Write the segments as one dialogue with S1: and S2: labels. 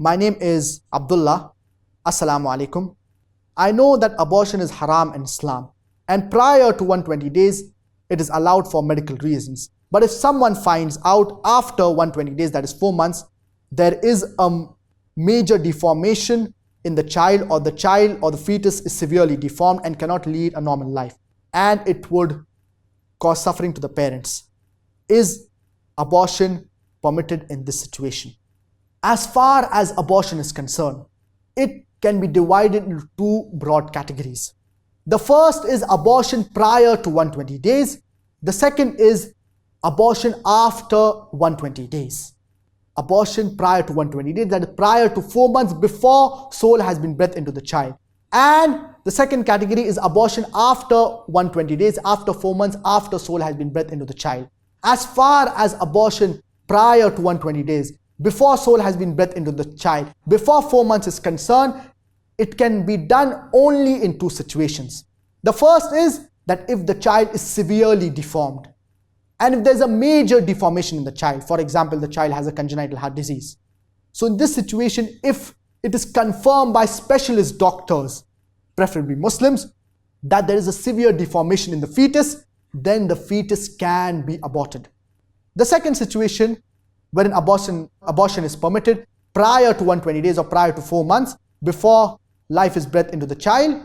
S1: My name is Abdullah. Assalamu alaikum. I know that abortion is haram in Islam, and prior to 120 days, it is allowed for medical reasons. But if someone finds out after 120 days, that is 4 months, there is a major deformation in the child, or the fetus is severely deformed and cannot lead a normal life, and it would cause suffering to the parents, is abortion permitted in this situation? As far as abortion is concerned, it can be divided into two broad categories. The first is abortion prior to 120 days. The second is abortion after 120 days. Abortion prior to 120 days, that is prior to 4 months before soul has been breathed into the child. And the second category is abortion after 120 days, after 4 months, after soul has been breathed into the child. As far as abortion prior to 120 days, before soul has been breathed into the child, before 4 months is concerned, it can be done only in two situations. The first is that if the child is severely deformed, and if there's a major deformation in the child, for example, the child has a congenital heart disease. So in this situation, if it is confirmed by specialist doctors, preferably Muslims, that there is a severe deformation in the fetus, then the fetus can be aborted. The second situation wherein abortion is permitted prior to 120 days or prior to 4 months before life is breathed into the child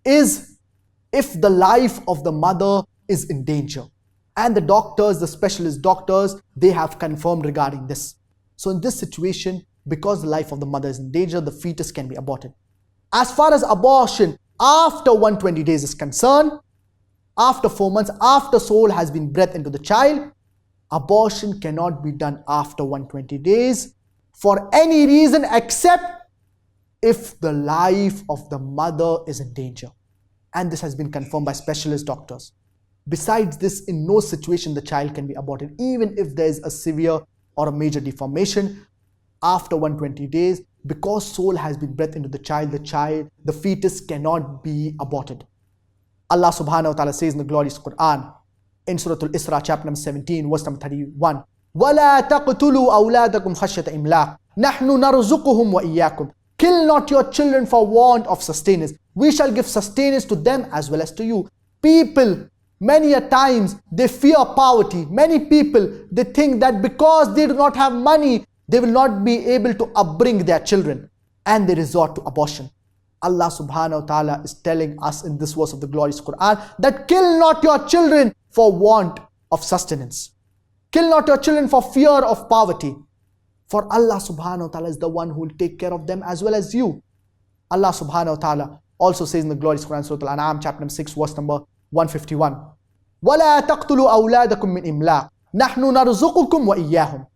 S1: is if the life of the mother is in danger. And the doctors, the specialist doctors, they have confirmed regarding this. So in this situation, because the life of the mother is in danger, the fetus can be aborted. As far as abortion after 120 days is concerned, after 4 months, after soul has been breathed into the child, abortion cannot be done after 120 days for any reason except if the life of the mother is in danger. And this has been confirmed by specialist doctors. Besides this, in no situation the child can be aborted, even if there is a severe or a major deformation after 120 days. Because soul has been breathed into the child, the fetus cannot be aborted. Allah subhanahu wa ta'ala says in the glorious Quran, in Surah Al-Isra, chapter number 17, verse number 31, وَلَا تَقْتُلُوا أَوْلَادَكُمْ خَشْيَةَ إِمْلَاقٍ نَحْنُ نَرْزُقُهُمْ وَإِيَّاكُمْ. Kill not your children for want of sustenance. We shall give sustenance to them as well as to you. People, many a times, they fear poverty. Many people, they think that because they do not have money, they will not be able to upbring their children, and they resort to abortion. Allah subhanahu wa ta'ala is telling us in this verse of the glorious Quran that kill not your children for want of sustenance. Kill not your children for fear of poverty. For Allah subhanahu wa ta'ala is the one who will take care of them as well as you. Allah subhanahu wa ta'ala also says in the glorious Quran, Surah Al-An'am, chapter number 6, verse number 151, وَلَا تَقْتُلُوا أَوْلَادَكُمْ مِنْ إِمْلَاقٍ نَحْنُ نَرْزُقُكُمْ وَإِيَّاهُمْ.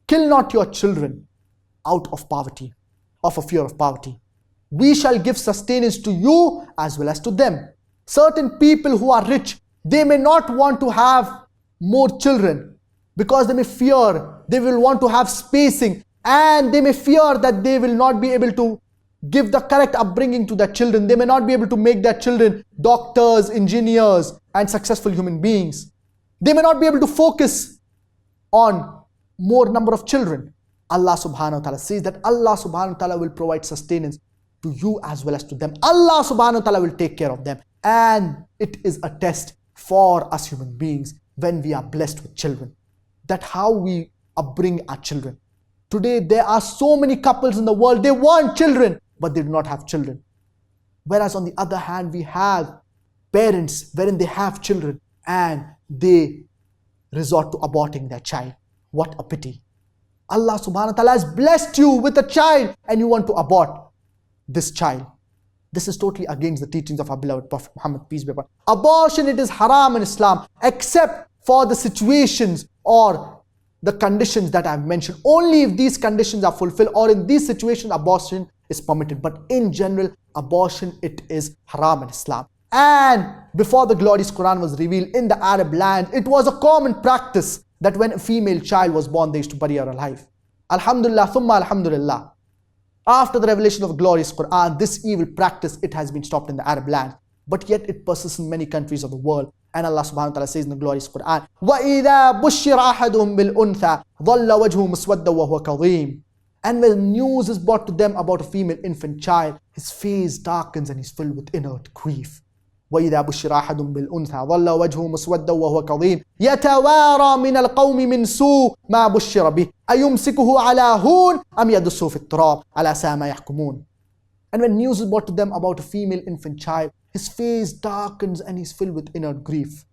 S1: Kill not your children out of poverty, of a fear of poverty. We shall give sustenance to you as well as to them. Certain people who are rich, they may not want to have more children because they may fear, they will want to have spacing, and they may fear that they will not be able to give the correct upbringing to their children. They may not be able to make their children doctors, engineers, and successful human beings. They may not be able to focus on more number of children. Allah subhanahu wa ta'ala says that Allah subhanahu wa ta'ala will provide sustenance to you as well as to them. Allah subhanahu wa ta'ala will take care of them. And it is a test for us human beings when we are blessed with children, that how we upbring our children. Today there are so many couples in the world, they want children, but they do not have children. Whereas on the other hand, we have parents wherein they have children and they resort to aborting their child. What a pity. Allah subhanahu wa ta'ala has blessed you with a child and you want to abort this child. This is totally against the teachings of our beloved Prophet Muhammad, peace be upon him. Abortion, it is haram in Islam, except for the situations or the conditions that I have mentioned. Only if these conditions are fulfilled, or in these situations, abortion is permitted. But in general, abortion, it is haram in Islam. And before the glorious Quran was revealed in the Arab land, it was a common practice that when a female child was born, they used to bury her alive. Alhamdulillah, thumma alhamdulillah. After the revelation of the glorious Quran, this evil practice, it has been stopped in the Arab land. But yet it persists in many countries of the world. And Allah subhanahu wa ta'ala says in the glorious Quran, وَإِذَا بُشِّرَ أَحَدُهُمْ بِالْأُنْثَى ظَلَّ وَجْهُهُ مُسْوَدًّا وَهُوَ كَظِيمٌ. And when news is brought to them about a female infant child, his face darkens and he's filled with inert grief. وإذا بشر أحد بالأنثى ظل وجهه مسودا وهو كظيم يتوارى من القوم من سوء ما بشر به أيمسكه على هون أم يدسه في التراب ألا ساء ما يحكمون. And when news is brought to them about a female infant child, his face darkens and he's filled with inner grief.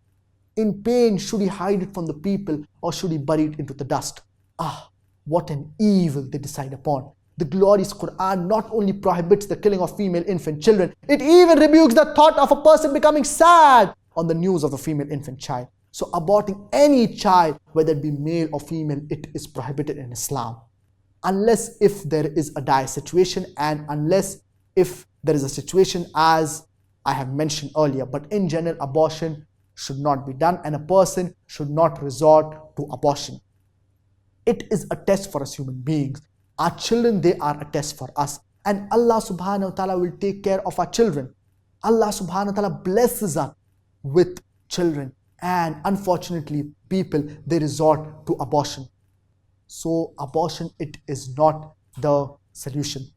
S1: In pain, should he hide it from the people or should he bury it into the dust? Ah, what an evil they decide upon. The glorious Quran not only prohibits the killing of female infant children, it even rebukes the thought of a person becoming sad on the news of a female infant child. So aborting any child, whether it be male or female, it is prohibited in Islam. Unless if there is a dire situation and unless if there is a situation as I have mentioned earlier. But in general, abortion should not be done and a person should not resort to abortion. It is a test for us human beings. Our children, they are a test for us. And Allah subhanahu wa ta'ala will take care of our children. Allah subhanahu wa ta'ala blesses us with children. And unfortunately, people, they resort to abortion. So abortion, it is not the solution.